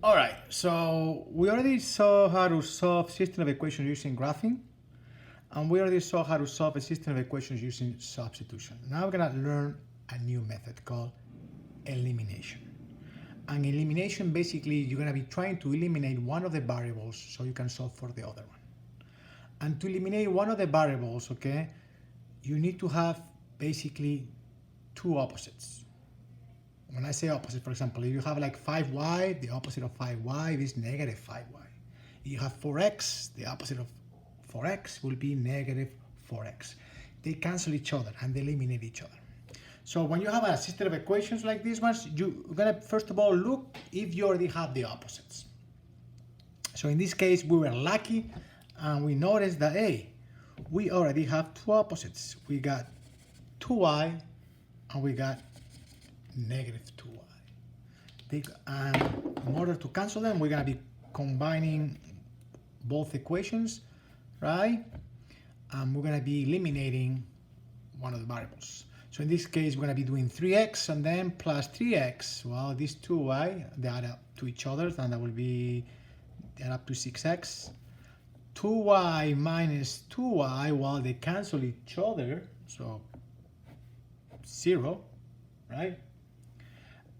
All right, so we already saw how to solve system of equations using graphing, and we already saw how to solve a system of equations using substitution. Now we're gonna learn a new method called elimination. And elimination, basically, you're gonna be trying to eliminate one of the variables so you can solve for the other one. And to eliminate one of the variables, okay, you need to have basically two opposites. When I say opposite, for example, if you have like 5y, the opposite of 5y is negative 5y. If you have 4x, the opposite of 4x will be negative 4x. They cancel each other and they eliminate each other. So when you have a system of equations like these ones, you're gonna first of all look if you already have the opposites. So in this case, we were lucky and we noticed that, hey, we already have two opposites. We got 2y and we got negative 2y. And in order to cancel them, we're gonna be combining both equations, right? And we're gonna be eliminating one of the variables. So in this case, we're gonna be doing 3x and then plus 3x. Well, these 2y, they add up to each other, and that will be, they add up to 6x. 2y minus 2y, well, they cancel each other, so 0, right?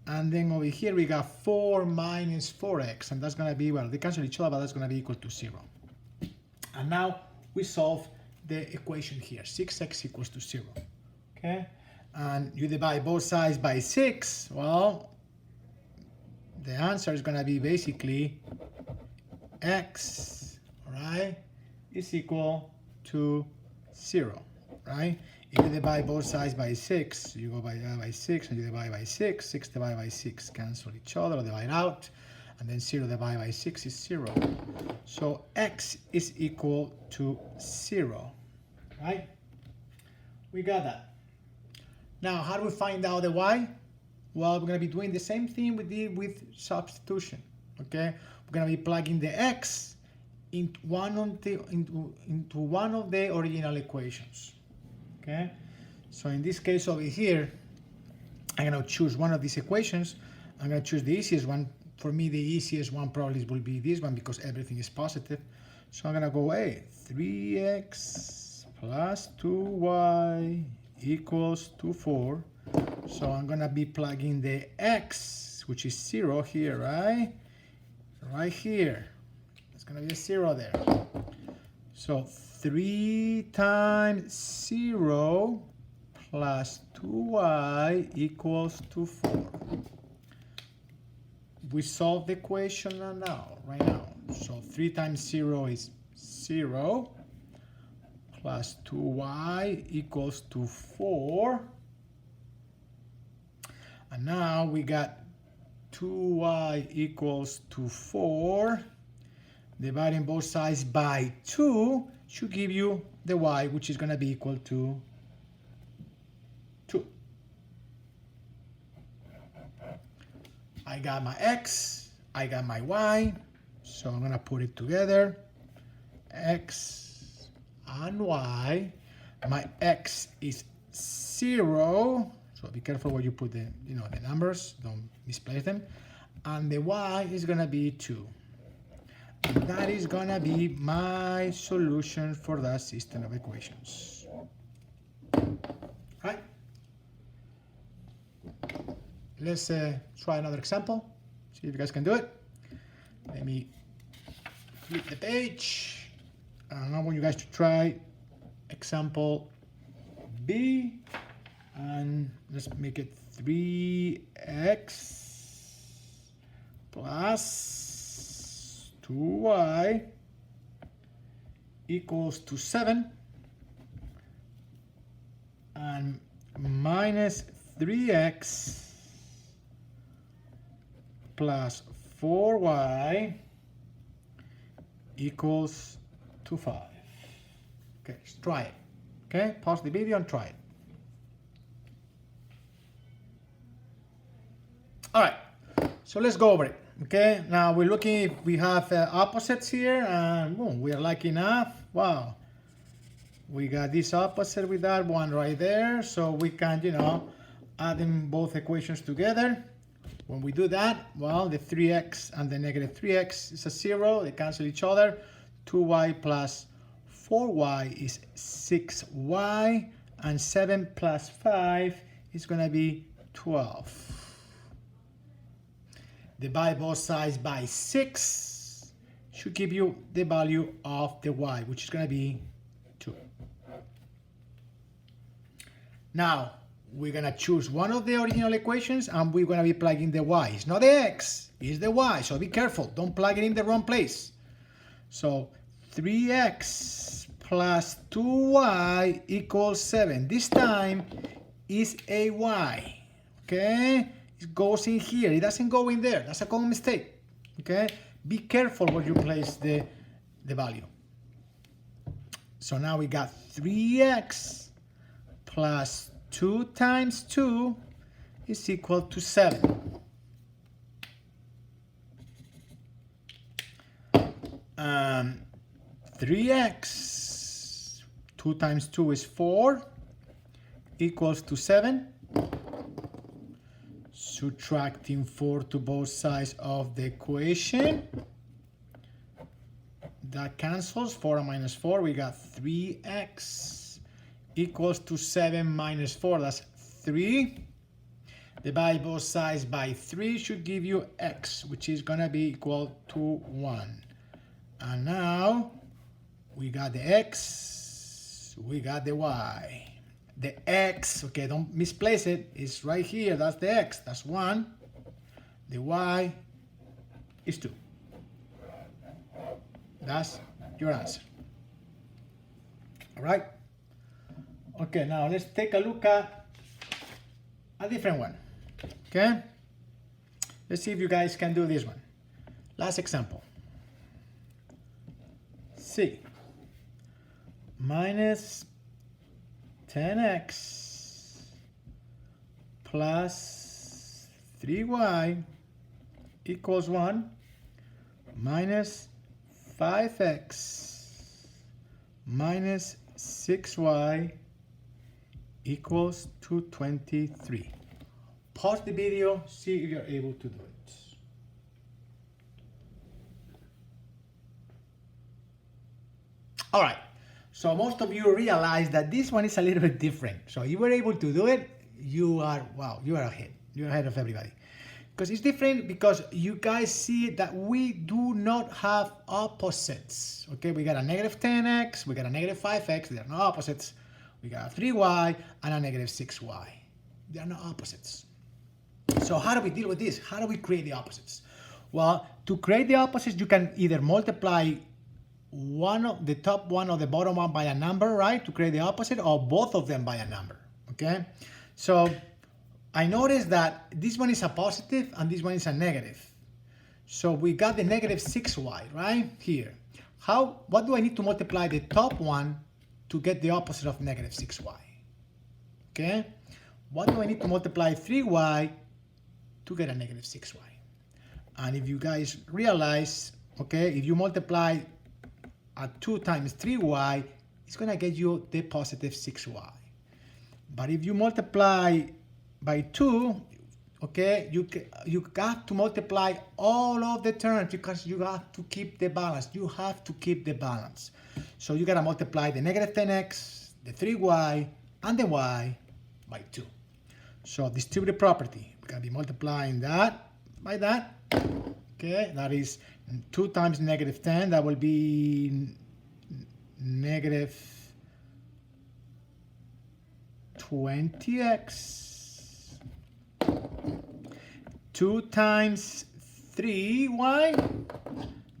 And then over here we got 4 minus 4x, and that's gonna be, well, they cancel each other, but that's gonna be equal to 0. And now we solve the equation here, 6x equals to 0, okay? And you divide both sides by 6, well, the answer is gonna be basically x, right, is equal to 0, right? If you divide both sides by 6, you go by 6 and you divide by 6, 6 divided by 6 cancel each other or divide out, and then 0 divided by 6 is 0. So x is equal to 0, right? We got that. Now, how do we find out the y? Well, we're going to be doing the same thing we did with substitution, okay? We're going to be plugging the x into one of the original equations. Okay, so in this case over here, I'm going to choose one of these equations. I'm going to choose the easiest one. For me, the easiest one probably will be this one because everything is positive. So I'm going to go, hey, 3x plus 2y equals to 4. So I'm going to be plugging the x, which is 0 here, right? Right here. It's going to be a 0 there. So 3 times 0 plus 2y equals to 4. We solve the equation right now. So 3 times 0 is 0 plus 2y equals to 4. And now we got 2y equals to 4. Dividing both sides by 2 should give you the y, which is going to be equal to 2. I got my x, I got my y, so I'm going to put it together. X and y. My x is 0, so be careful where you put the numbers, don't misplace them. And the y is going to be 2. And that is gonna be my solution for that system of equations. Right? Let's try another example. See if you guys can do it. Let me flip the page. And I want you guys to try example B. And let's make it 3x plus 2y equals to 7 and minus 3x plus 4y equals to 5. Okay, let's try it. Okay, pause the video and try it. All right, so let's go over it. Okay, now we're looking if we have opposites here, and boom, we are lucky enough. Wow, we got this opposite with that one right there, so we can, add them both equations together. When we do that, well, the 3x and the negative 3x is a 0. They cancel each other. 2y plus 4y is 6y. And 7 plus 5 is going to be 12. Divide both sides by 6 should give you the value of the y, which is going to be 2. Now, we're going to choose one of the original equations and we're going to be plugging the y. It's not the x, it's the y. So be careful. Don't plug it in the wrong place. So 3x plus 2y equals 7. This time is a y. Okay? It goes in here. It doesn't go in there. That's a common mistake. Okay? Be careful where you place the value. So now we got 3x plus 2 times 2 is equal to 7. 3x, 2 times 2 is 4, equals to 7. Subtracting 4 to both sides of the equation. That cancels. 4 and minus 4. We got 3x equals to 7 minus 4. That's 3. Divide both sides by 3 should give you x, which is going to be equal to 1. And now we got the x, we got the y. The x, okay, don't misplace it, it's right here. That's the x, that's 1. The y is 2. That's your answer. All right? Okay, now let's take a look at a different one. Okay? Let's see if you guys can do this one. Last example. C minus 10x plus 3y equals 1 minus 5x minus 6y equals to 23. Pause the video, see if you're able to do it. All right, so most of you realize that this one is a little bit different. So you were able to do it, you are, wow, you are ahead. You're ahead of everybody. Because it's different because you guys see that we do not have opposites. Okay, we got a negative 10x, we got a negative 5x, they are not opposites. We got a 3y and a negative 6y. They are not opposites. So how do we deal with this? How do we create the opposites? Well, to create the opposites, you can either multiply the top one or the bottom one by a number, right, to create the opposite, or both of them by a number. Okay, so I noticed that this one is a positive and this one is a negative. So we got the negative 6y right here. What do I need to multiply the top one to get the opposite of negative 6y? Okay, what do I need to multiply 3y to get a negative 6y? And if you guys realize, okay, if you multiply 2 times 3y, it's going to get you the positive 6y. But if you multiply by 2, okay, you got to multiply all of the terms because you have to keep the balance. You have to keep the balance. So you got to multiply the negative 10x, the 3y, and the y by 2. So distributive property, we're going to be multiplying that by that. Okay, that is 2 times negative 10, that will be negative 20x. 2 times 3y,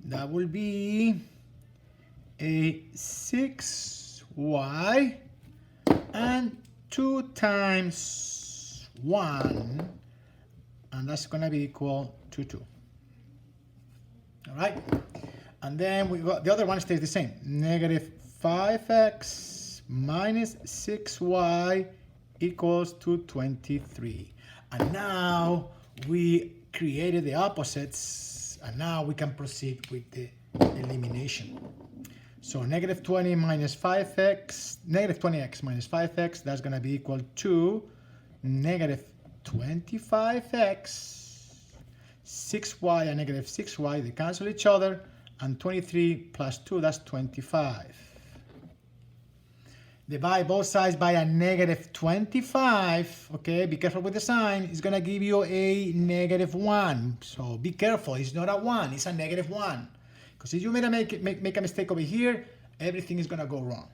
that will be a 6y. And 2 times 1, and that's going to be equal to 2. All right, and then we got the other one stays the same. Negative 5x minus 6y equals to 23. And now we created the opposites, and now we can proceed with the elimination. So negative 20 minus 5x, negative 20x minus 5x, that's going to be equal to negative 25x 6y and negative 6y, they cancel each other, and 23 plus 2, that's 25. Divide both sides by a negative 25, okay, be careful with the sign, it's gonna give you a negative 1. So be careful, it's not a 1, it's a negative 1. Because if you make a mistake over here, everything is gonna go wrong.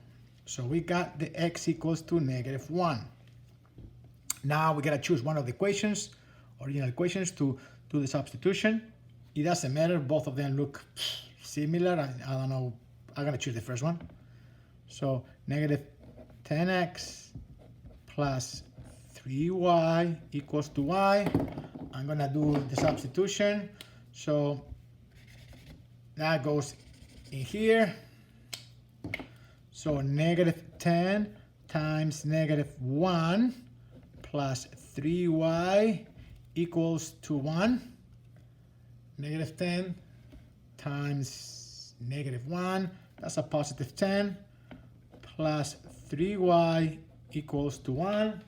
So we got the x equals to negative 1. Now we gotta choose one of the equations, original equations, to do the substitution. It doesn't matter, both of them look similar. I don't know, I'm gonna choose the first one. So negative 10x plus 3y equals to y. I'm gonna do the substitution. So that goes in here. So negative 10 times negative 1 plus 3y equals to 1. Negative 10 times negative 1, that's a positive 10, plus 3y equals to 1.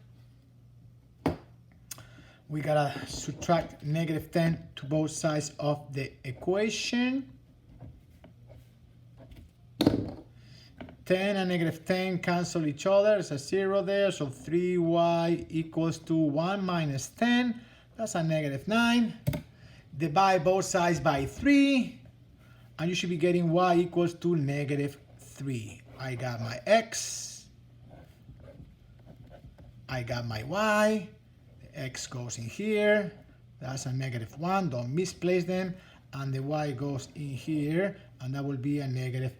We gotta subtract negative 10 to both sides of the equation. 10 and negative 10 cancel each other, there's a 0 there, so 3y equals to 1 minus 10, that's a negative 9. Divide both sides by 3, and you should be getting y equals to negative 3. I got my x, I got my y, the x goes in here, that's a negative 1, don't misplace them, and the y goes in here, and that will be a negative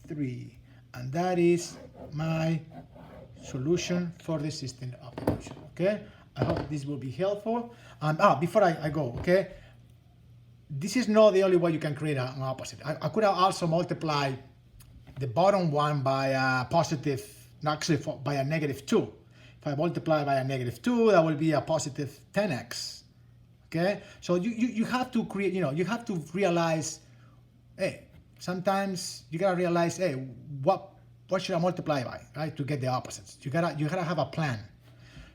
3. And that is my solution for the system of equation, okay? I hope this will be helpful. Before I go, okay? This is not the only way you can create an opposite. I could have also multiplied the bottom one by a positive, actually by a negative 2. If I multiply by a negative 2, that will be a positive 10x, okay? So you have to create, you have to realize, hey, sometimes you gotta realize, hey, what should I multiply by, right? To get the opposites. You gotta have a plan.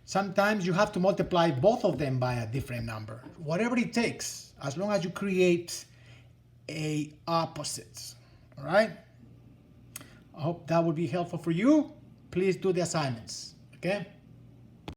Sometimes you have to multiply both of them by a different number. Whatever it takes, as long as you create a opposite. All right? I hope that will be helpful for you. Please do the assignments. Okay?